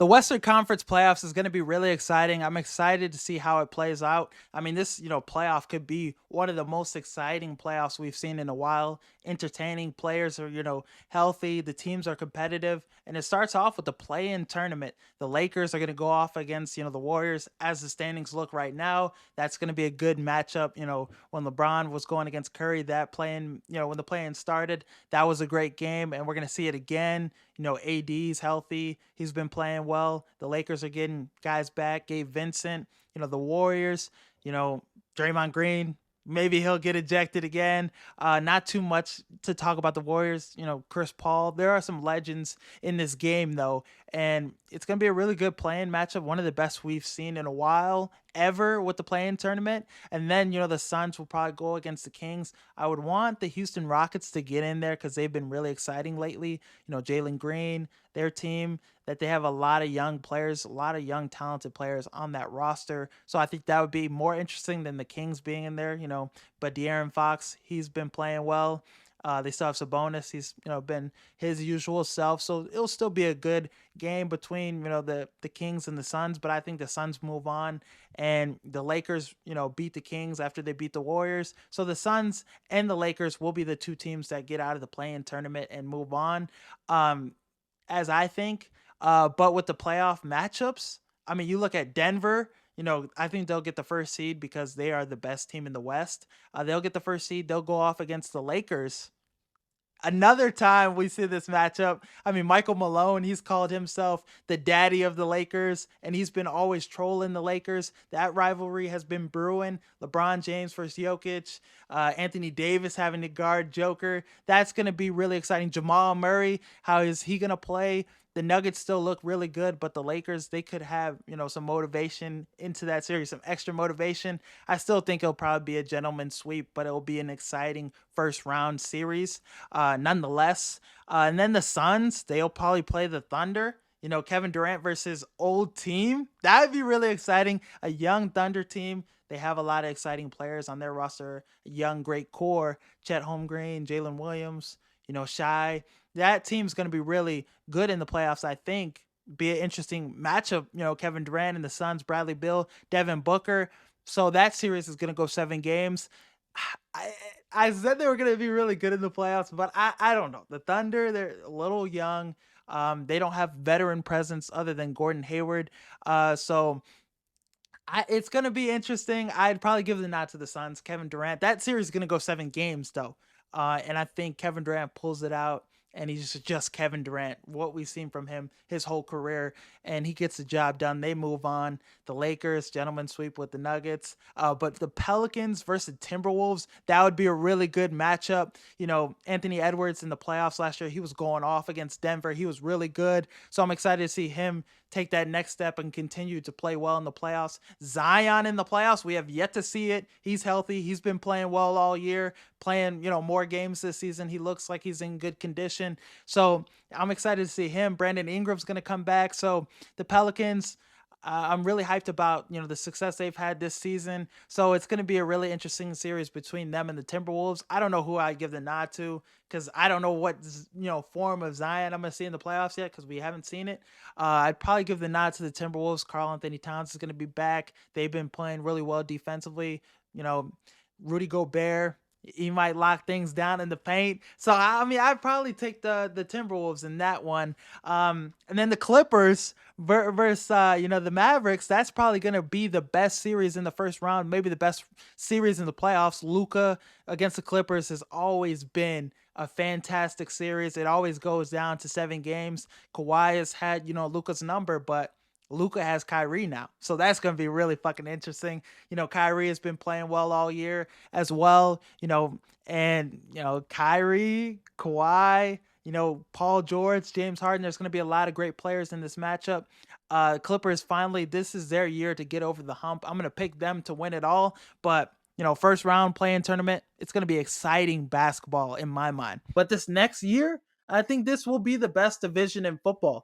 The Western Conference playoffs is going to be really exciting. I'm excited to see how it plays out. I mean, this, playoff could be one of the most exciting playoffs we've seen in a while. Entertaining, players are, healthy, the teams are competitive, and it starts off with the play-in tournament. The Lakers are going to go off against, the Warriors as the standings look right now. That's going to be a good matchup. When LeBron was going against Curry, that playing, when the play-in started, that was a great game, and we're going to see it again. AD's healthy. He's been playing well. The Lakers are getting guys back. Gabe Vincent, the Warriors, you know, Draymond Green, maybe he'll get ejected again. Not too much to talk about the Warriors. Chris Paul. There are some legends in this game, though, and it's going to be a really good playing matchup. One of the best we've seen in a while ever with the playing tournament. And then, the Suns will probably go against the Kings. I would want the Houston Rockets to get in there because they've been really exciting lately. Jalen Green, their team, that they have a lot of young players, a lot of young talented players on that roster. So I think that would be more interesting than the Kings being in there. But De'Aaron Fox, he's been playing well. They still have Sabonis. He's been his usual self, so it'll still be a good game between the Kings and the Suns. But I think the Suns move on, and the Lakers beat the Kings after they beat the Warriors. So the Suns and the Lakers will be the two teams that get out of the play-in tournament and move on. As I think. But with the playoff matchups, I mean, you look at Denver. I think they'll get the first seed because they are the best team in the West. They'll get the first seed. They'll go off against the Lakers. Another time we see this matchup. I mean, Michael Malone, he's called himself the daddy of the Lakers, and he's been always trolling the Lakers. That rivalry has been brewing. LeBron James versus Jokic, Anthony Davis having to guard Joker. That's going to be really exciting. Jamal Murray, how is he going to play? The Nuggets still look really good, but the Lakers, they could have, some motivation into that series, some extra motivation. I still think it'll probably be a gentleman's sweep, but it'll be an exciting first round series nonetheless. And then the Suns, they'll probably play the Thunder. Kevin Durant versus old team. That would be really exciting. A young Thunder team. They have a lot of exciting players on their roster. A young, great core. Chet Holmgren, Jalen Williams, Shy. That team's going to be really good in the playoffs, I think. Be an interesting matchup, Kevin Durant and the Suns, Bradley Beal, Devin Booker. So that series is going to go 7 games. I, I said they were going to be really good in the playoffs, but I don't know. The Thunder, they're a little young. They don't have veteran presence other than Gordon Hayward. It's going to be interesting. I'd probably give the nod to the Suns. Kevin Durant. That series is going to go 7 games, though. And I think Kevin Durant pulls it out, and he's just Kevin Durant, what we've seen from him his whole career, and he gets the job done. They move on. The Lakers, gentlemen sweep with the Nuggets. But the Pelicans versus Timberwolves, that would be a really good matchup. Anthony Edwards in the playoffs last year, he was going off against Denver. He was really good. So I'm excited to see him take that next step and continue to play well in the playoffs. Zion in the playoffs, we have yet to see it. He's healthy. He's been playing well all year, playing, more games this season. He looks like he's in good condition. So I'm excited to see him. Brandon Ingram's going to come back. So the Pelicans, I'm really hyped about, the success they've had this season. So it's going to be a really interesting series between them and the Timberwolves. I don't know who I give the nod to because I don't know what, form of Zion I'm going to see in the playoffs yet because we haven't seen it. I'd probably give the nod to the Timberwolves. Karl Anthony Towns is going to be back. They've been playing really well defensively. Rudy Gobert, he might lock things down in the paint. So I mean, I'd probably take the Timberwolves in that one. And then the Clippers versus the Mavericks. That's probably going to be the best series in the first round, maybe the best series in the playoffs. Luka against the Clippers has always been a fantastic series. It always goes down to 7 games. Kawhi has had Luka's number, but Luka has Kyrie now. So that's going to be really fucking interesting. Kyrie has been playing well all year as well, and, Kyrie, Kawhi, Paul George, James Harden. There's going to be a lot of great players in this matchup. Clippers, finally, this is their year to get over the hump. I'm going to pick them to win it all, but first round play-in tournament, it's going to be exciting basketball in my mind. But this next year, I think this will be the best division in football.